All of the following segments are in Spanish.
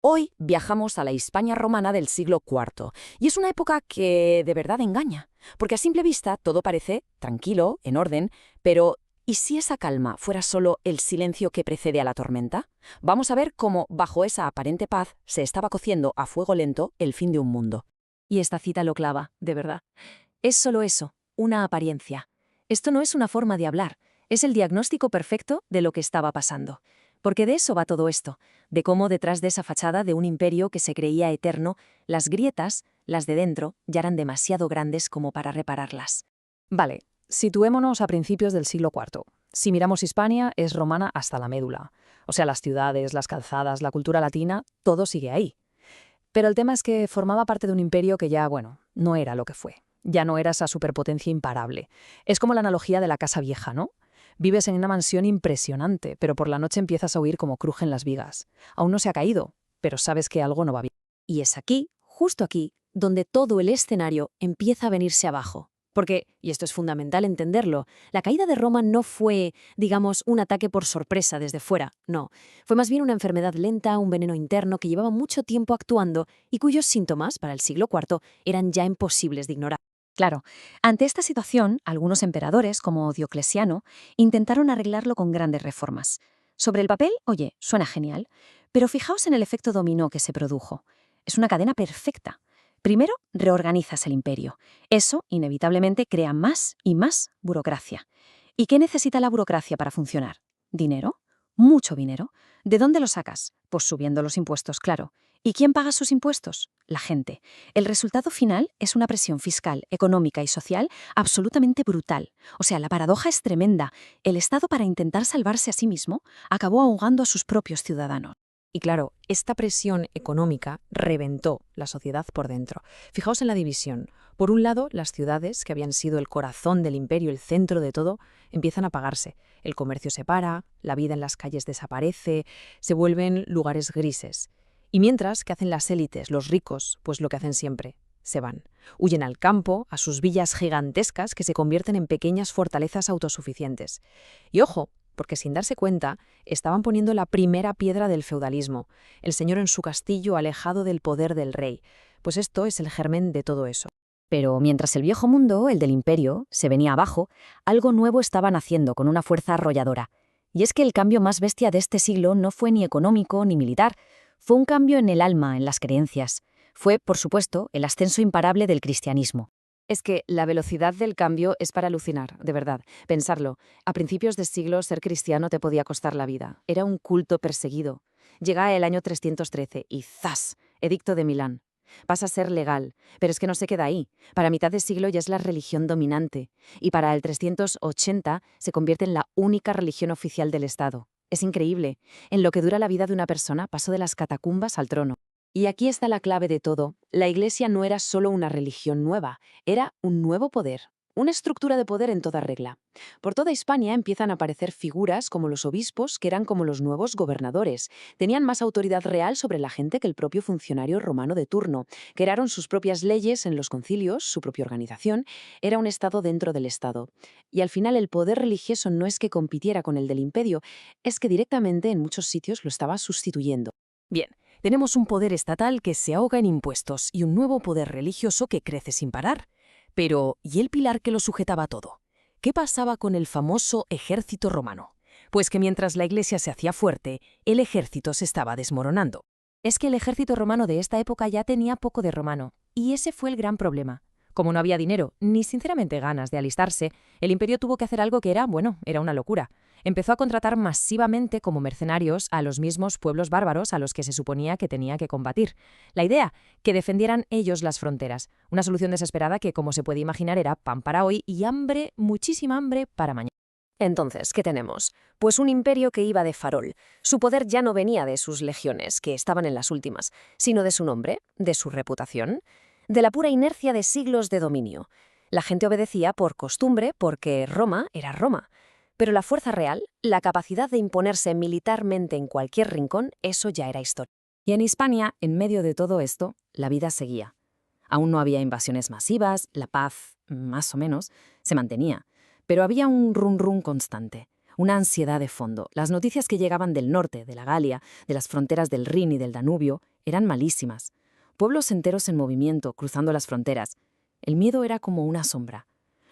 Hoy viajamos a la Hispania romana del siglo IV, y es una época que de verdad engaña, porque a simple vista todo parece tranquilo, en orden, pero ¿y si esa calma fuera solo el silencio que precede a la tormenta? Vamos a ver cómo, bajo esa aparente paz, se estaba cociendo a fuego lento el fin de un mundo. Y esta cita lo clava, de verdad. Es solo eso, una apariencia. Esto no es una forma de hablar, es el diagnóstico perfecto de lo que estaba pasando. Porque de eso va todo esto, de cómo detrás de esa fachada de un imperio que se creía eterno, las grietas, las de dentro, ya eran demasiado grandes como para repararlas. Vale, situémonos a principios del siglo IV. Si miramos Hispania, es romana hasta la médula. O sea, las ciudades, las calzadas, la cultura latina, todo sigue ahí. Pero el tema es que formaba parte de un imperio que ya, bueno, no era lo que fue. Ya no era esa superpotencia imparable. Es como la analogía de la casa vieja, ¿no? Vives en una mansión impresionante, pero por la noche empiezas a oír cómo crujen las vigas. Aún no se ha caído, pero sabes que algo no va bien. Y es aquí, justo aquí, donde todo el escenario empieza a venirse abajo. Porque, y esto es fundamental entenderlo, la caída de Roma no fue, digamos, un ataque por sorpresa desde fuera, no. Fue más bien una enfermedad lenta, un veneno interno que llevaba mucho tiempo actuando y cuyos síntomas, para el siglo IV, eran ya imposibles de ignorar. Claro, ante esta situación, algunos emperadores, como Diocleciano, intentaron arreglarlo con grandes reformas. Sobre el papel, oye, suena genial, pero fijaos en el efecto dominó que se produjo. Es una cadena perfecta. Primero, reorganizas el imperio. Eso, inevitablemente, crea más y más burocracia. ¿Y qué necesita la burocracia para funcionar? ¿Dinero? Mucho dinero. ¿De dónde lo sacas? Pues subiendo los impuestos, claro. ¿Y quién paga sus impuestos? La gente. El resultado final es una presión fiscal, económica y social absolutamente brutal. O sea, la paradoja es tremenda. El Estado, para intentar salvarse a sí mismo, acabó ahogando a sus propios ciudadanos. Y claro, esta presión económica reventó la sociedad por dentro. Fijaos en la división. Por un lado, las ciudades, que habían sido el corazón del imperio, el centro de todo, empiezan a apagarse. El comercio se para, la vida en las calles desaparece, se vuelven lugares grises. Y mientras, ¿qué hacen las élites, los ricos? Pues lo que hacen siempre, se van. Huyen al campo, a sus villas gigantescas que se convierten en pequeñas fortalezas autosuficientes. Y ojo, porque sin darse cuenta, estaban poniendo la primera piedra del feudalismo, el señor en su castillo alejado del poder del rey. Pues esto es el germen de todo eso. Pero mientras el viejo mundo, el del imperio, se venía abajo, algo nuevo estaba naciendo con una fuerza arrolladora. Y es que el cambio más bestia de este siglo no fue ni económico ni militar, fue un cambio en el alma, en las creencias. Fue, por supuesto, el ascenso imparable del cristianismo. Es que la velocidad del cambio es para alucinar, de verdad. Pensarlo, a principios de siglo ser cristiano te podía costar la vida. Era un culto perseguido. Llega el año 313 y ¡zas! Edicto de Milán. Pasa a ser legal, pero es que no se queda ahí. Para mitad de siglo ya es la religión dominante, y para el 380 se convierte en la única religión oficial del Estado. Es increíble. En lo que dura la vida de una persona pasó de las catacumbas al trono. Y aquí está la clave de todo. La Iglesia no era solo una religión nueva, era un nuevo poder, una estructura de poder en toda regla. Por toda Hispania empiezan a aparecer figuras como los obispos, que eran como los nuevos gobernadores. Tenían más autoridad real sobre la gente que el propio funcionario romano de turno. Crearon sus propias leyes en los concilios, su propia organización. Era un Estado dentro del Estado. Y al final el poder religioso no es que compitiera con el del imperio, es que directamente en muchos sitios lo estaba sustituyendo. Bien. Tenemos un poder estatal que se ahoga en impuestos y un nuevo poder religioso que crece sin parar. Pero, ¿y el pilar que lo sujetaba todo? ¿Qué pasaba con el famoso ejército romano? Pues que mientras la Iglesia se hacía fuerte, el ejército se estaba desmoronando. Es que el ejército romano de esta época ya tenía poco de romano, y ese fue el gran problema. Como no había dinero, ni sinceramente ganas de alistarse, el imperio tuvo que hacer algo que era, bueno, era una locura. Empezó a contratar masivamente como mercenarios a los mismos pueblos bárbaros a los que se suponía que tenía que combatir. La idea, que defendieran ellos las fronteras. Una solución desesperada que, como se puede imaginar, era pan para hoy y hambre, muchísima hambre para mañana. Entonces, ¿qué tenemos? Pues un imperio que iba de farol. Su poder ya no venía de sus legiones, que estaban en las últimas, sino de su nombre, de su reputación, de la pura inercia de siglos de dominio. La gente obedecía por costumbre porque Roma era Roma. Pero la fuerza real, la capacidad de imponerse militarmente en cualquier rincón, eso ya era historia. Y en Hispania, en medio de todo esto, la vida seguía. Aún no había invasiones masivas, la paz, más o menos, se mantenía. Pero había un run-run constante, una ansiedad de fondo. Las noticias que llegaban del norte, de la Galia, de las fronteras del Rin y del Danubio, Eran malísimas. Pueblos enteros en movimiento, cruzando las fronteras. El miedo era como una sombra.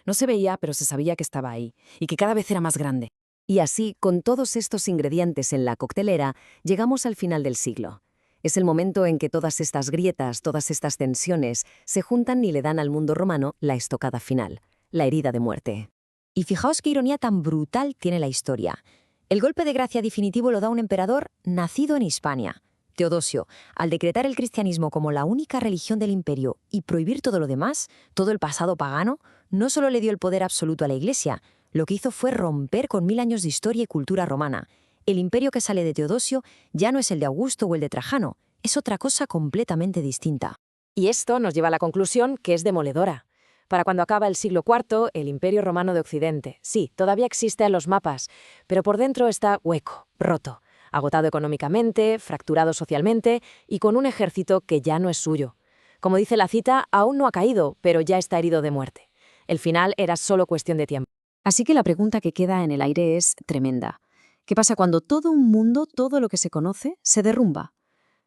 No se veía, pero se sabía que estaba ahí, y que cada vez era más grande. Y así, con todos estos ingredientes en la coctelera, llegamos al final del siglo. Es el momento en que todas estas grietas, todas estas tensiones, se juntan y le dan al mundo romano la estocada final, la herida de muerte. Y fijaos qué ironía tan brutal tiene la historia. El golpe de gracia definitivo lo da un emperador nacido en Hispania. Teodosio, al decretar el cristianismo como la única religión del imperio y prohibir todo lo demás, todo el pasado pagano, no solo le dio el poder absoluto a la Iglesia, lo que hizo fue romper con 1000 años de historia y cultura romana. El imperio que sale de Teodosio ya no es el de Augusto o el de Trajano, es otra cosa completamente distinta. Y esto nos lleva a la conclusión que es demoledora. Para cuando acaba el siglo IV, el Imperio Romano de Occidente, sí, todavía existe en los mapas, pero por dentro está hueco, roto, agotado económicamente, fracturado socialmente y con un ejército que ya no es suyo. Como dice la cita, aún no ha caído, pero ya está herido de muerte. El final era solo cuestión de tiempo. Así que la pregunta que queda en el aire es tremenda. ¿Qué pasa cuando todo un mundo, todo lo que se conoce, se derrumba?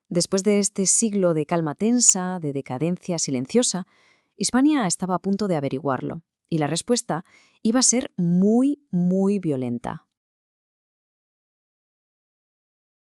Después de este siglo de calma tensa, de decadencia silenciosa, Hispania estaba a punto de averiguarlo, y la respuesta iba a ser muy, muy violenta.